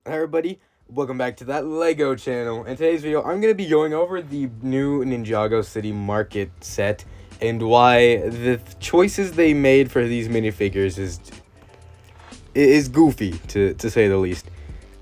Hi everybody, welcome back to that Lego channel. In today's video, I'm going to be going over the new Ninjago City Market set and why the choices they made for these minifigures is goofy, to say the least.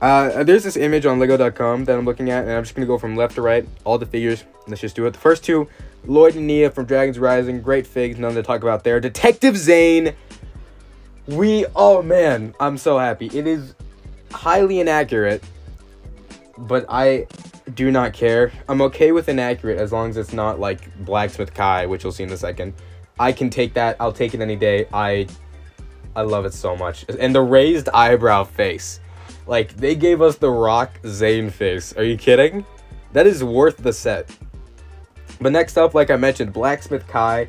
There's this image on Lego.com that I'm looking at, and I'm just going to go from left to right, all the figures. Let's just do it. The first two, Lloyd and Nia from Dragon's Rising, great figs, none to talk about there. Detective Zane, oh man, I'm so happy. It is highly inaccurate, but I do not care. I'm okay with inaccurate as long as it's not like Blacksmith Kai, which you'll see in a second. I can take that. I'll take it any day. I love it so much. And the raised eyebrow face. Like, they gave us the Rock Zane face. Are you kidding? That is worth the set. But next up, like I mentioned, Blacksmith Kai.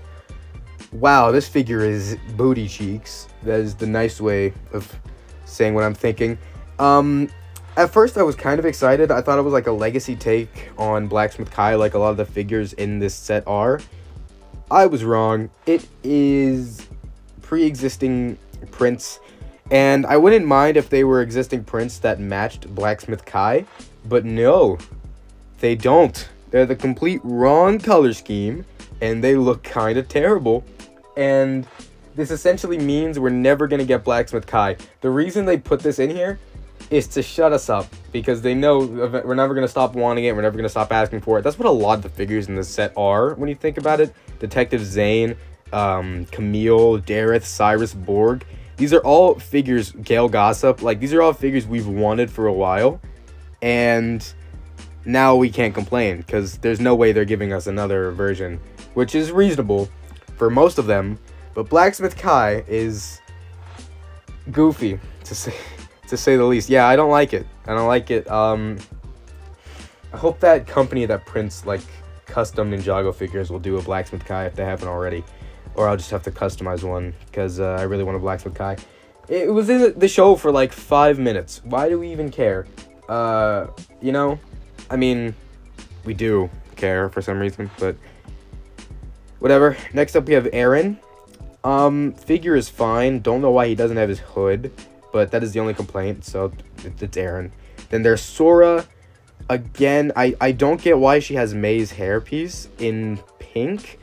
Wow, this figure is booty cheeks. That is the nice way of saying what I'm thinking. At first I was kind of excited. I thought it was like a legacy take on Blacksmith Kai, like a lot of the figures in this set are. I was wrong. It is pre-existing prints, and I wouldn't mind if they were existing prints that matched Blacksmith Kai, but no, they don't. They're the complete wrong color scheme, and they look kind of terrible, and this essentially means we're never going to get Blacksmith Kai. The reason they put this in here is to shut us up, because they know we're never going to stop wanting it, we're never going to stop asking for it. That's what a lot of the figures in this set are, when you think about it. Detective Zane, Camille, Dareth, Cyrus, Borg. These are all figures, Gale Gossip, like, these are all figures we've wanted for a while, and now we can't complain, because there's no way they're giving us another version, which is reasonable for most of them, but Blacksmith Kai is goofy, to say the least. Yeah, I don't like it. I don't like it. I hope that company that prints like custom Ninjago figures will do a Blacksmith Kai if they haven't already, or I'll just have to customize one because I really want a Blacksmith Kai. It was in the show for like 5 minutes. Why do we even care? You know, I mean, we do care for some reason, but whatever. Next up, we have Aaron. Figure is fine. Don't know why he doesn't have his hood, but that is the only complaint, so it's Aaron. Then there's Sora. Again, I don't get why she has May's hairpiece in pink.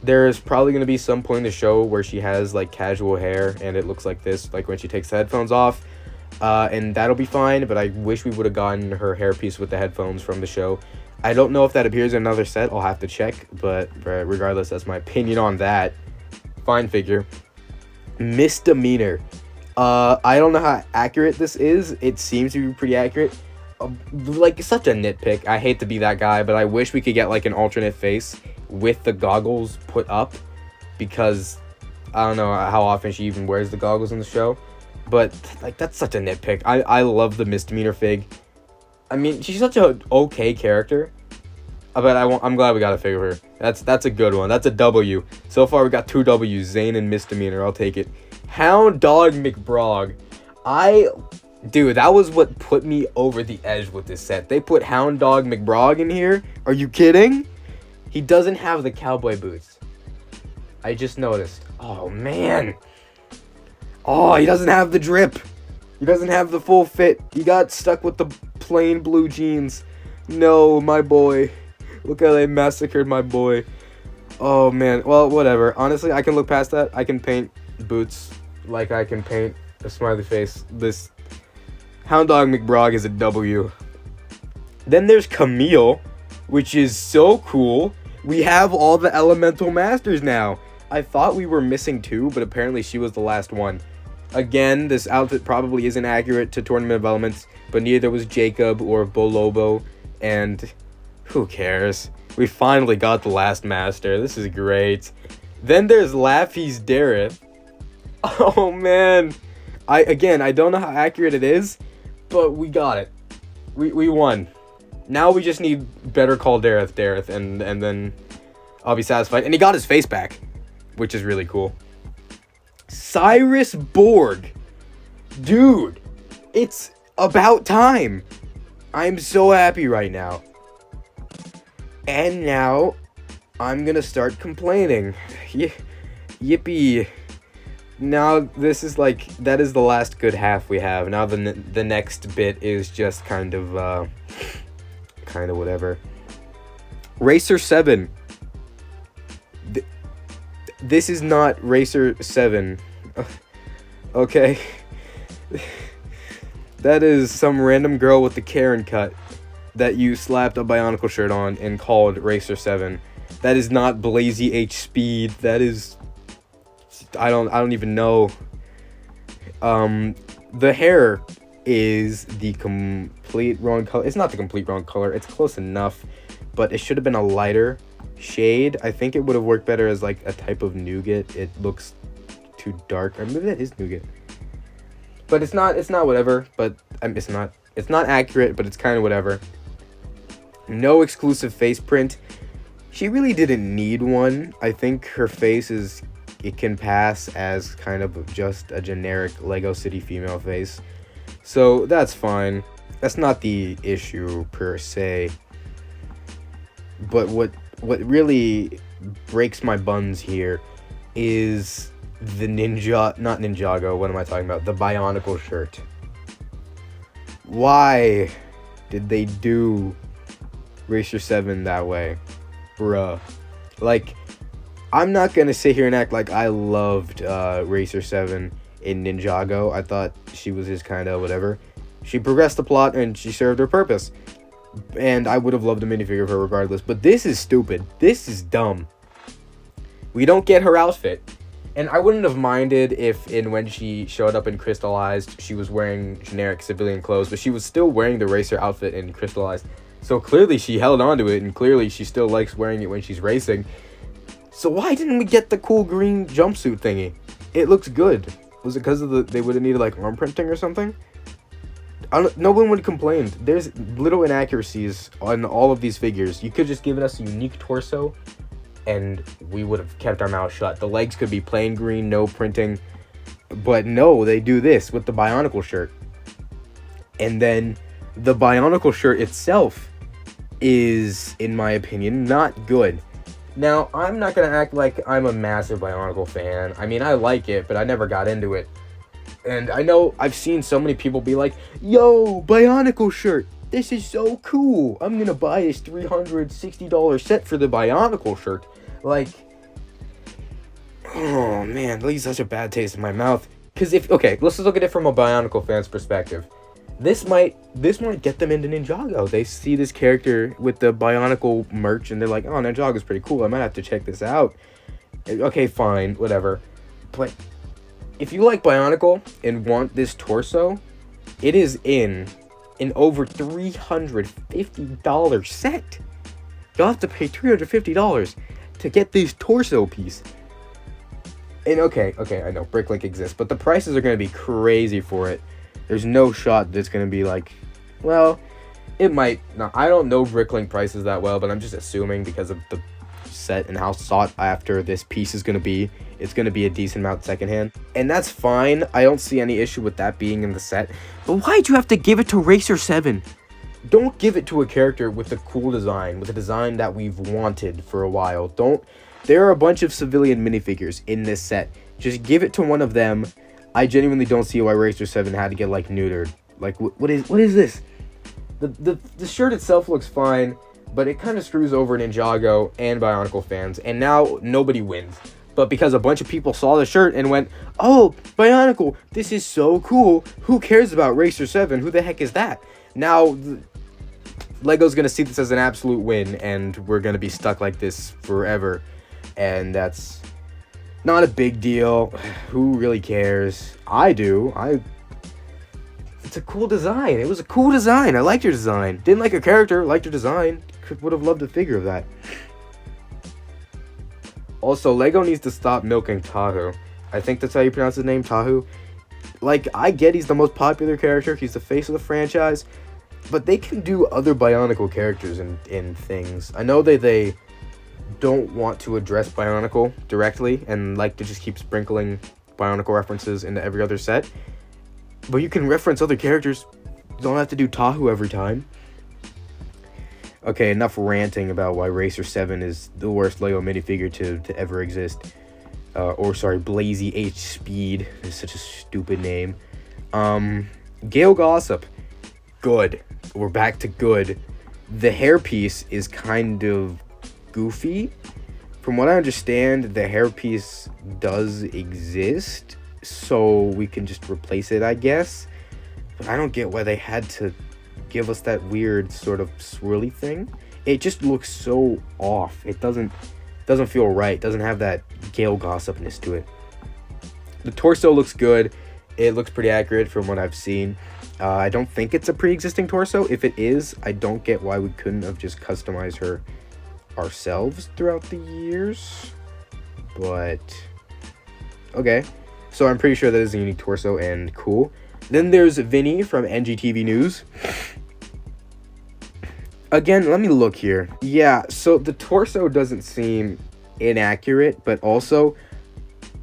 There's probably going to be some point in the show where she has, like, casual hair, and it looks like this, like when she takes the headphones off. And that'll be fine, but I wish we would have gotten her hairpiece with the headphones from the show. I don't know if that appears in another set. I'll have to check, but regardless, that's my opinion on that. Fine figure. Misdemeanor. I don't know how accurate this is. It seems to be pretty accurate. Like, such a nitpick. I hate to be that guy, but I wish we could get, like, an alternate face with the goggles put up, because I don't know how often she even wears the goggles in the show, but, like, that's such a nitpick. I love the Misdemeanor fig. I mean, she's such a okay character, but I'm glad we got a figure of her. That's a good one. That's a W. So far, we got 2 W's, Zane and Misdemeanor. I'll take it. Hound Dog McBrog. Dude, that was what put me over the edge with this set. They put Hound Dog McBrog in here. Are you kidding? He doesn't have the cowboy boots. I just noticed. Oh, man. Oh, he doesn't have the drip. He doesn't have the full fit. He got stuck with the plain blue jeans. No, my boy. Look how they massacred my boy. Oh, man. Well, whatever. Honestly, I can look past that. I can paint boots like I can paint a smiley face. This Hound Dog McBrog is a W. Then there's Camille, which is so cool. We have all the Elemental Masters now. I thought we were missing 2, but apparently she was the last one. Again, this outfit probably isn't accurate to Tournament of Elements, but neither was Jacob or Bolobo, and who cares? We finally got the last master. This is great. Then there's Laffy's Dareth. Oh, man. I don't know how accurate it is, but we got it. We won. Now we just need Better Call Dareth, and then I'll be satisfied. And he got his face back, which is really cool. Cyrus Borg. Dude, it's about time. I'm so happy right now. And now I'm gonna start complaining. Yippee. Now this is like, that is the last good half we have. Now the next bit is just kind of whatever. Racer 7. This is not Racer 7. Okay. That is some random girl with the Karen cut that you slapped a Bionicle shirt on and called Racer 7. That is not Blazy H Speed. That is, I don't even know. The hair is the complete wrong color. It's not the complete wrong color. It's close enough, but it should have been a lighter shade. I think it would have worked better as like a type of nougat. It looks too dark. Or maybe that is nougat. But it's not whatever, but it's not accurate, but it's kind of whatever. No exclusive face print. She really didn't need one. I think her face it can pass as kind of just a generic Lego City female face. So that's fine. That's not the issue per se. But what really breaks my buns here is the not Ninjago, what am I talking about? The Bionicle shirt. Why did they do Racer 7 that way? Bruh. Like, I'm not gonna sit here and act like I loved Racer 7 in Ninjago. I thought she was just kind of whatever. She progressed the plot and she served her purpose. And I would have loved a minifigure of her regardless. But this is stupid. This is dumb. We don't get her outfit. And I wouldn't have minded if when she showed up in Crystallized, she was wearing generic civilian clothes, but she was still wearing the racer outfit in Crystallized. So clearly she held on to it, and clearly she still likes wearing it when she's racing. So why didn't we get the cool green jumpsuit thingy? It looks good. Was it because of they would have needed like arm printing or something? No one would have complained. There's little inaccuracies on all of these figures. You could just given us a unique torso, and we would have kept our mouth shut. The legs could be plain green, no printing. But no, they do this with the Bionicle shirt. And then the Bionicle shirt itself is, in my opinion, not good. Now, I'm not going to act like I'm a massive Bionicle fan. I mean, I like it, but I never got into it. And I know I've seen so many people be like, yo, Bionicle shirt. This is so cool. I'm going to buy this $360 set for the Bionicle shirt. Like, oh man, that leaves such a bad taste in my mouth. Because okay, let's just look at it from a Bionicle fan's perspective. This might get them into Ninjago. They see this character with the Bionicle merch and they're like, oh, Ninjago's pretty cool. I might have to check this out. Okay, fine, whatever. But if you like Bionicle and want this torso, it is in an over $350 set. You'll have to pay $350 to get this torso piece. And okay, I know Bricklink exists, but the prices are going to be crazy for it. There's no shot that it's going to be like, well, it might. Now, I don't know Bricklink prices that well, but I'm just assuming because of the set and how sought after this piece is going to be, it's going to be a decent amount secondhand. And that's fine. I don't see any issue with that being in the set. But why'd you have to give it to Racer 7? Don't give it to a character with a cool design, with a design that we've wanted for a while. There are a bunch of civilian minifigures in this set. Just give it to one of them. I genuinely don't see why Racer 7 had to get, like, neutered. Like, what is this? The shirt itself looks fine, but it kind of screws over Ninjago and Bionicle fans, and now nobody wins. But because a bunch of people saw the shirt and went, oh, Bionicle, this is so cool. Who cares about Racer 7? Who the heck is that? Now, Lego's going to see this as an absolute win, and we're going to be stuck like this forever. And that's not a big deal. Who really cares? I do. It's a cool design. It was a cool design. I liked your design. Didn't like your character. Liked your design. Would have loved a figure of that. Also, Lego needs to stop milking Tahu. I think that's how you pronounce his name, Tahu. Like, I get he's the most popular character. He's the face of the franchise. But they can do other Bionicle characters in things. I know they don't want to address Bionicle directly and like to just keep sprinkling Bionicle references into every other set. But you can reference other characters. You don't have to do Tahu every time. Okay, enough ranting about why Racer 7 is the worst Lego minifigure to ever exist. or sorry, Blazy H Speed is such a stupid name. Gale Gossip, good. We're back to good. The hairpiece is kind of goofy. From what I understand, the hairpiece does exist, so we can just replace it, I guess. But I don't get why they had to give us that weird sort of swirly thing. It just looks so off. It doesn't feel right. It doesn't have that Gale Gossipness to it. The torso looks good. It looks pretty accurate from what I've seen. I don't think it's a pre-existing torso. If it is, I don't get why we couldn't have just customized her ourselves throughout the years. But okay, so I'm pretty sure that is a unique torso and cool. Then there's Vinny from NGTV News. Again, let me look here. Yeah, so the torso doesn't seem inaccurate, but also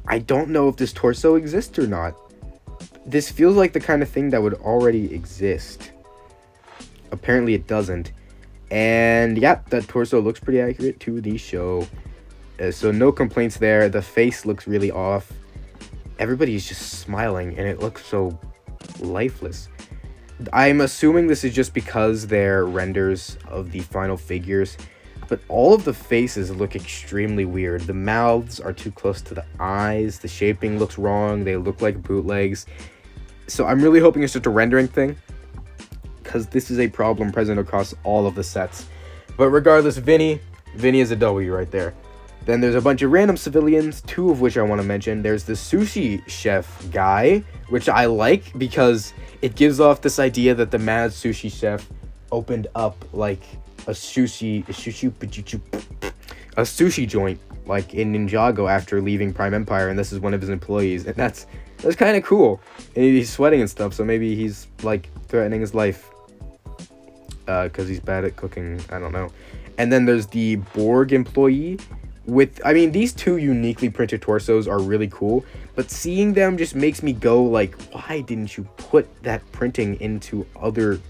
I don't know if this torso exists or not. This feels like the kind of thing that would already exist. Apparently it doesn't. And yeah, that torso looks pretty accurate to the show. So no complaints there. The face looks really off. Everybody's just smiling and it looks so lifeless. I'm assuming this is just because they're renders of the final figures, but all of the faces look extremely weird. The mouths are too close to the eyes. The shaping looks wrong. They look like bootlegs. So I'm really hoping it's just a rendering thing, because this is a problem present across all of the sets. But regardless, Vinny is a W right there. Then there's a bunch of random civilians, two of which I want to mention. There's the sushi chef guy, which I like because it gives off this idea that the mad sushi chef opened up like a sushi joint like in Ninjago after leaving Prime Empire, and this is one of his employees, and that's kind of cool. And he's sweating and stuff, so maybe he's like threatening his life because he's bad at cooking. I don't know. And then there's the Borg employee. These two uniquely printed torsos are really cool, but seeing them just makes me go like, why didn't you put that printing into other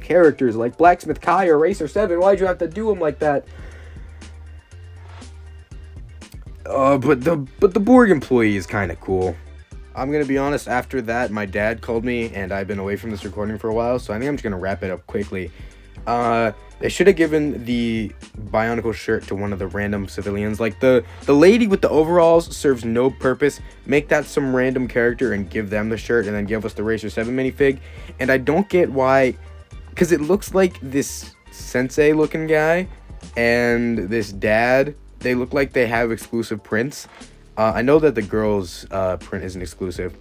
characters like Blacksmith Kai or Racer 7? Why'd you have to do them like that? But the Borg employee is kind of cool. I'm gonna be honest, after that, my dad called me, and I've been away from this recording for a while, so I think I'm just gonna wrap it up quickly. They should have given the Bionicle shirt to one of the random civilians. Like, the lady with the overalls serves no purpose. Make that some random character and give them the shirt, and then give us the Racer 7 minifig. And I don't get why, because it looks like this sensei-looking guy and this dad, they look like they have exclusive prints. I know that the girl's print isn't exclusive.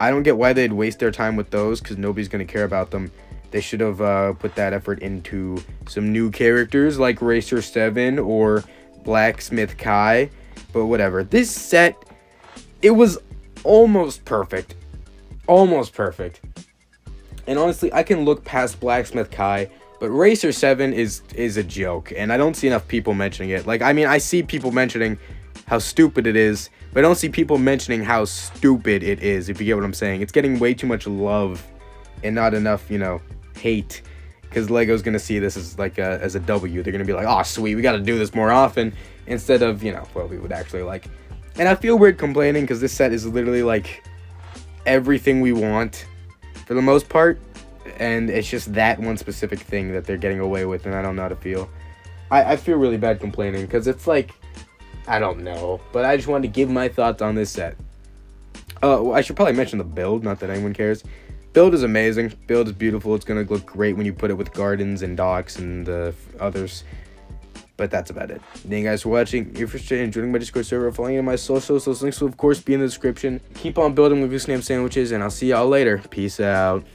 I don't get why they'd waste their time with those, because nobody's going to care about them. They should have put that effort into some new characters like Racer 7 or Blacksmith Kai. But whatever. This set, it was almost perfect. Almost perfect. And honestly, I can look past Blacksmith Kai, but Racer 7 is a joke. And I don't see enough people mentioning it. Like, I see people mentioning how stupid it is, but I don't see people mentioning how stupid it is, if you get what I'm saying. It's getting way too much love and not enough, hate, because Lego's gonna see this as like as a W. They're gonna be like, oh sweet, we gotta do this more often, instead of what we would actually like. And I feel weird complaining, because this set is literally like everything we want for the most part, and it's just that one specific thing that they're getting away with, and I don't know how to feel. I feel really bad complaining, because it's like, I don't know, but I just wanted to give my thoughts on this set. I should probably mention the build, not that anyone cares. Build is amazing. Build is beautiful. It's going to look great when you put it with gardens and docks and others. But that's about it. Thank you guys for watching. If you're interested in joining my Discord server, following in my socials, those links will of course be in the description. Keep on building with Goose Name Sandwiches, and I'll see y'all later. Peace out.